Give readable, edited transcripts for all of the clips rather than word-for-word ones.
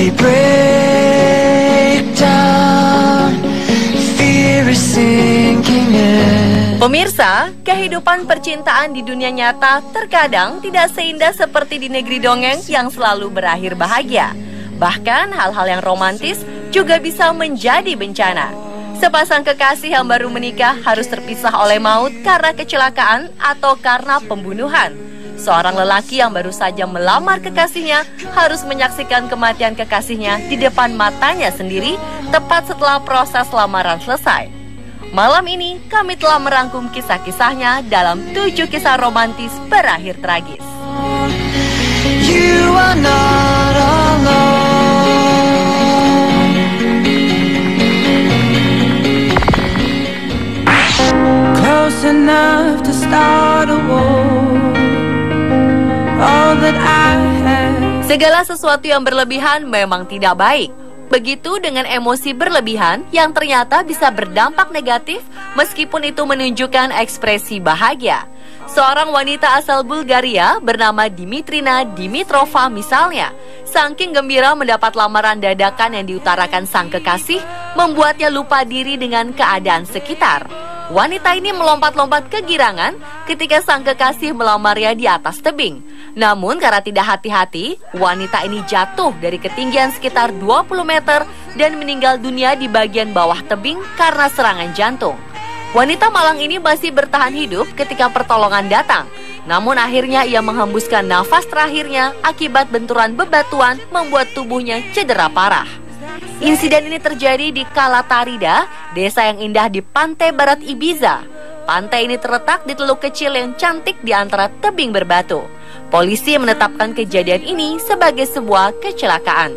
I break down, fear is sinking in. Pemirsa, kehidupan percintaan di dunia nyata terkadang tidak seindah seperti di negeri dongeng yang selalu berakhir bahagia. Bahkan hal-hal yang romantis juga bisa menjadi bencana. Sepasang kekasih yang baru menikah harus terpisah oleh maut karena kecelakaan atau karena pembunuhan. Seorang lelaki yang baru saja melamar kekasihnya harus menyaksikan kematian kekasihnya di depan matanya sendiri tepat setelah proses lamaran selesai. Malam ini kami telah merangkum kisah-kisahnya dalam 7 kisah romantis berakhir tragis. You are not alone. Close enough to start a war. All that I have. Segala sesuatu yang berlebihan memang tidak baik. Begitu dengan emosi berlebihan yang ternyata bisa berdampak negatif meskipun itu menunjukkan ekspresi bahagia. Seorang wanita asal Bulgaria bernama Dimitrina Dimitrova misalnya, saking gembira mendapat lamaran dadakan yang diutarakan sang kekasih, membuatnya lupa diri dengan keadaan sekitar. Wanita ini melompat-lompat kegirangan ketika sang kekasih melamarnya di atas tebing. Namun karena tidak hati-hati, wanita ini jatuh dari ketinggian sekitar 20 meter dan meninggal dunia di bagian bawah tebing karena serangan jantung. Wanita malang ini masih bertahan hidup ketika pertolongan datang. Namun akhirnya ia menghembuskan nafas terakhirnya akibat benturan bebatuan membuat tubuhnya cedera parah. Insiden ini terjadi di Kalatarida, desa yang indah di pantai barat Ibiza. Pantai ini terletak di teluk kecil yang cantik di antara tebing berbatu. Polisi menetapkan kejadian ini sebagai sebuah kecelakaan.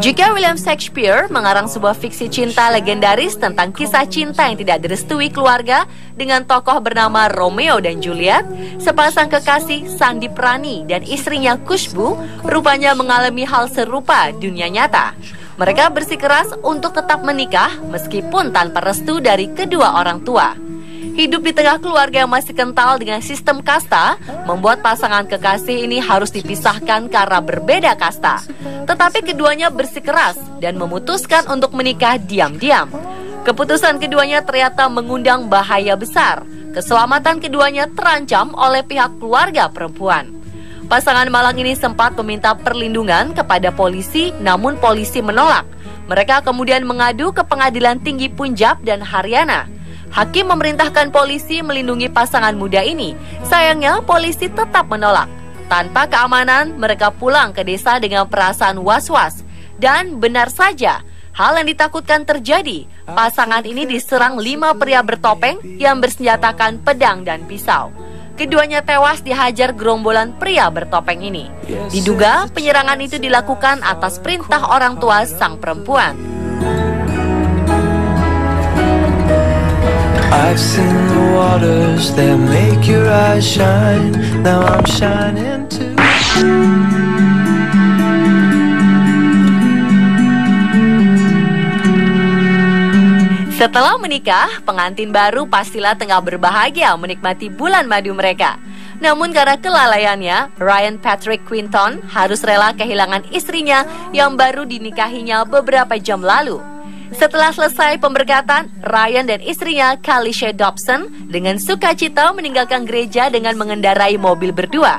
Jika William Shakespeare mengarang sebuah fiksi cinta legendaris tentang kisah cinta yang tidak direstui keluarga dengan tokoh bernama Romeo dan Juliet, sepasang kekasih Sandeep Rani dan istrinya Khushbu rupanya mengalami hal serupa dunia nyata. Mereka bersikeras untuk tetap menikah meskipun tanpa restu dari kedua orang tua. Hidup di tengah keluarga yang masih kental dengan sistem kasta membuat pasangan kekasih ini harus dipisahkan karena berbeda kasta. Tetapi keduanya bersikeras dan memutuskan untuk menikah diam-diam. Keputusan keduanya ternyata mengundang bahaya besar. Keselamatan keduanya terancam oleh pihak keluarga perempuan. Pasangan malang ini sempat meminta perlindungan kepada polisi, namun polisi menolak. Mereka kemudian mengadu ke Pengadilan Tinggi Punjab dan Haryana. Hakim memerintahkan polisi melindungi pasangan muda ini. Sayangnya polisi tetap menolak. Tanpa keamanan, mereka pulang ke desa dengan perasaan was-was. Dan benar saja, hal yang ditakutkan terjadi. Pasangan ini diserang 5 pria bertopeng yang bersenjatakan pedang dan pisau. Keduanya tewas dihajar gerombolan pria bertopeng ini. Diduga penyerangan itu dilakukan atas perintah orang tua sang perempuan. I've seen the waters that make your eyes shine. Now I'm shining too. Setelah menikah, pengantin baru pastilah tengah berbahagia menikmati bulan madu mereka. Namun karena kelalaiannya, Ryan Patrick Quinton harus rela kehilangan istrinya yang baru dinikahinya beberapa jam lalu. Setelah selesai pemberkatan, Ryan dan istrinya Kalisha Dobson dengan sukacita meninggalkan gereja dengan mengendarai mobil berdua.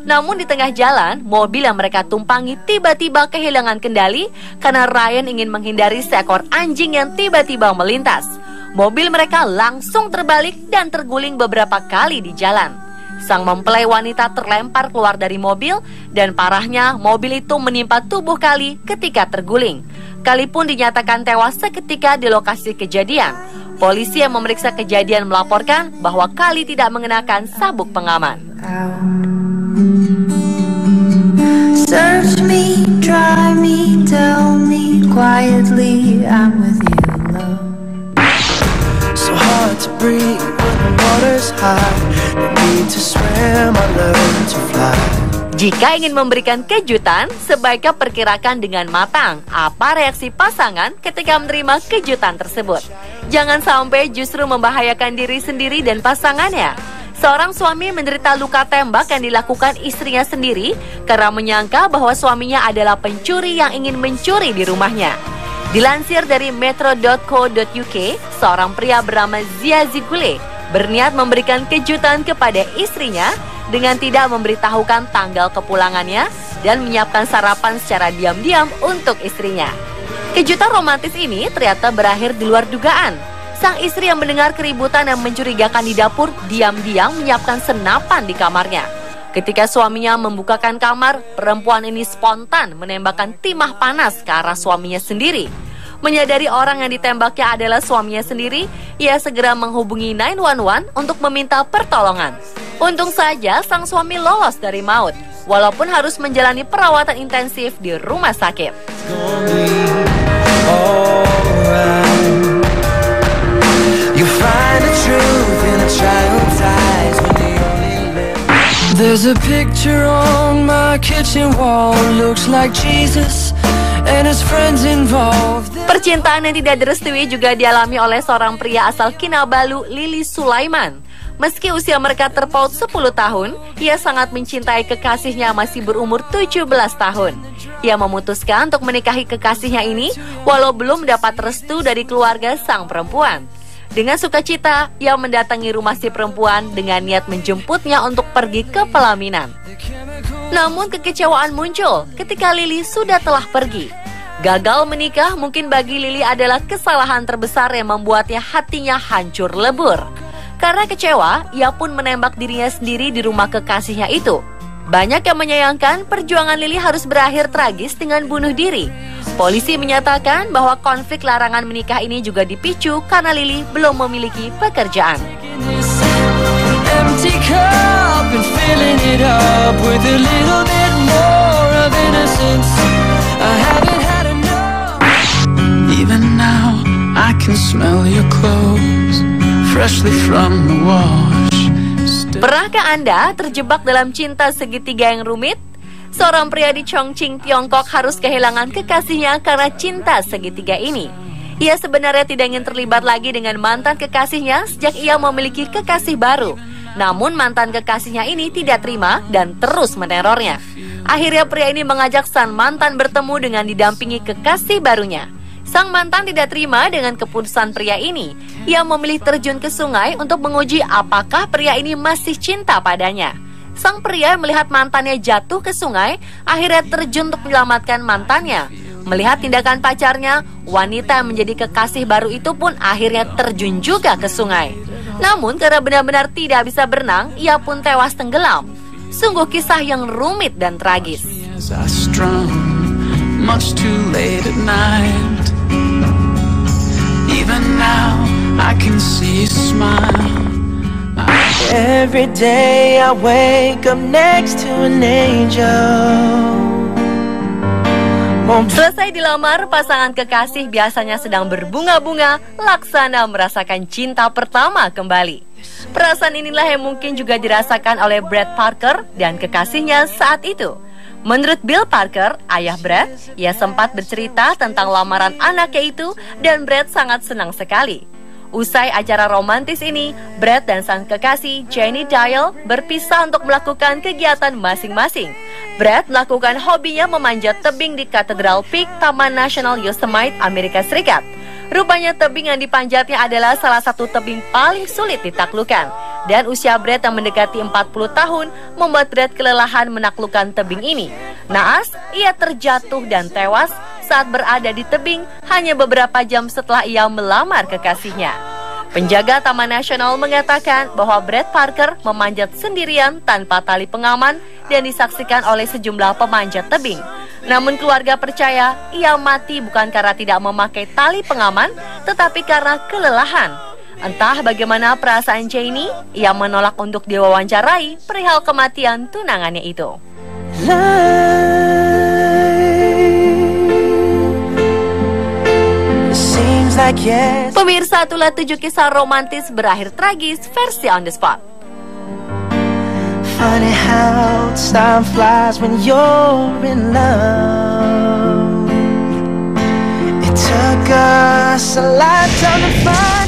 Namun di tengah jalan, mobil yang mereka tumpangi tiba-tiba kehilangan kendali karena Ryan ingin menghindari seekor anjing yang tiba-tiba melintas. Mobil mereka langsung terbalik dan terguling beberapa kali di jalan. Sang mempelai wanita terlempar keluar dari mobil dan parahnya mobil itu menimpa tubuh Kali ketika terguling. Kali pun dinyatakan tewas seketika di lokasi kejadian. Polisi yang memeriksa kejadian melaporkan bahwa Kali tidak mengenakan sabuk pengaman. Search me, try me, tell me quietly I'm with you, love. So hard to breathe when the water's high. No need to swim, I learn to fly. Jika ingin memberikan kejutan, sebaiknya perkirakan dengan matang apa reaksi pasangan ketika menerima kejutan tersebut. Jangan sampai justru membahayakan diri sendiri dan pasangannya. Seorang suami menderita luka tembak yang dilakukan istrinya sendiri karena menyangka bahwa suaminya adalah pencuri yang ingin mencuri di rumahnya. Dilansir dari metro.co.uk, seorang pria bernama Zia Zigule berniat memberikan kejutan kepada istrinya dengan tidak memberitahukan tanggal kepulangannya dan menyiapkan sarapan secara diam-diam untuk istrinya. Kejutan romantis ini ternyata berakhir di luar dugaan. Sang istri yang mendengar keributan yang mencurigakan di dapur diam-diam menyiapkan senapan di kamarnya. Ketika suaminya membukakan kamar, perempuan ini spontan menembakkan timah panas ke arah suaminya sendiri. Menyadari orang yang ditembaknya adalah suaminya sendiri, ia segera menghubungi 911 untuk meminta pertolongan. Untung saja sang suami lolos dari maut, walaupun harus menjalani perawatan intensif di rumah sakit. There's a picture on my kitchen wall, looks like Jesus and his friends involved. Percintaan yang tidak direstui juga dialami oleh seorang pria asal Kinabalu, Lili Sulaiman. Meski usia mereka terpaut 10 tahun, ia sangat mencintai kekasihnya masih berumur 17 tahun. Ia memutuskan untuk menikahi kekasihnya ini walau belum dapat restu dari keluarga sang perempuan. Dengan sukacita, ia mendatangi rumah si perempuan dengan niat menjemputnya untuk pergi ke pelaminan. Namun kekecewaan muncul ketika Lili sudah telah pergi. Gagal menikah mungkin bagi Lili adalah kesalahan terbesar yang membuatnya hatinya hancur lebur. Karena kecewa, ia pun menembak dirinya sendiri di rumah kekasihnya itu. Banyak yang menyayangkan perjuangan Lili harus berakhir tragis dengan bunuh diri. Polisi menyatakan bahwa konflik larangan menikah ini juga dipicu karena Lili belum memiliki pekerjaan. Even now I can smell your clothes freshly from the wash. Pernahkah Anda terjebak dalam cinta segitiga yang rumit? Seorang pria di Chongqing, Tiongkok harus kehilangan kekasihnya karena cinta segitiga ini. Ia sebenarnya tidak ingin terlibat lagi dengan mantan kekasihnya sejak ia memiliki kekasih baru. Namun mantan kekasihnya ini tidak terima dan terus menerornya. Akhirnya pria ini mengajak sang mantan bertemu dengan didampingi kekasih barunya. Sang mantan tidak terima dengan keputusan pria ini. Ia memilih terjun ke sungai untuk menguji apakah pria ini masih cinta padanya. Sang pria melihat mantannya jatuh ke sungai, akhirnya terjun untuk menyelamatkan mantannya. Melihat tindakan pacarnya, wanita yang menjadi kekasih baru itu pun akhirnya terjun juga ke sungai. Namun karena benar-benar tidak bisa berenang, ia pun tewas tenggelam. Sungguh kisah yang rumit dan tragis. Even now I can see you smile. Every day I wake up next to an angel. Selesai dilamar, pasangan kekasih biasanya sedang berbunga-bunga, laksana merasakan cinta pertama kembali. Perasaan inilah yang mungkin juga dirasakan oleh Brad Parker dan kekasihnya saat itu. Menurut Bill Parker, ayah Brad, ia sempat bercerita tentang lamaran anaknya itu dan Brad sangat senang sekali. Usai acara romantis ini, Brad dan sang kekasih, Jenny Dial, berpisah untuk melakukan kegiatan masing-masing. Brad melakukan hobinya memanjat tebing di Cathedral Peak, Taman Nasional Yosemite, Amerika Serikat. Rupanya tebing yang dipanjatnya adalah salah satu tebing paling sulit ditaklukkan. Dan usia Brad yang mendekati 40 tahun membuat Brad kelelahan menaklukkan tebing ini. Naas, ia terjatuh dan tewas saat berada di tebing hanya beberapa jam setelah ia melamar kekasihnya. Penjaga Taman Nasional mengatakan bahwa Brad Parker memanjat sendirian tanpa tali pengaman dan disaksikan oleh sejumlah pemanjat tebing. Namun keluarga percaya ia mati bukan karena tidak memakai tali pengaman, tetapi karena kelelahan. Entah bagaimana perasaan Jenny, ia menolak untuk diwawancarai perihal kematian tunangannya itu. Pemirsa, itulah 7 kisah romantis berakhir tragis versi On The Spot. Funny how time flies when you're in love. It took us a lifetime to find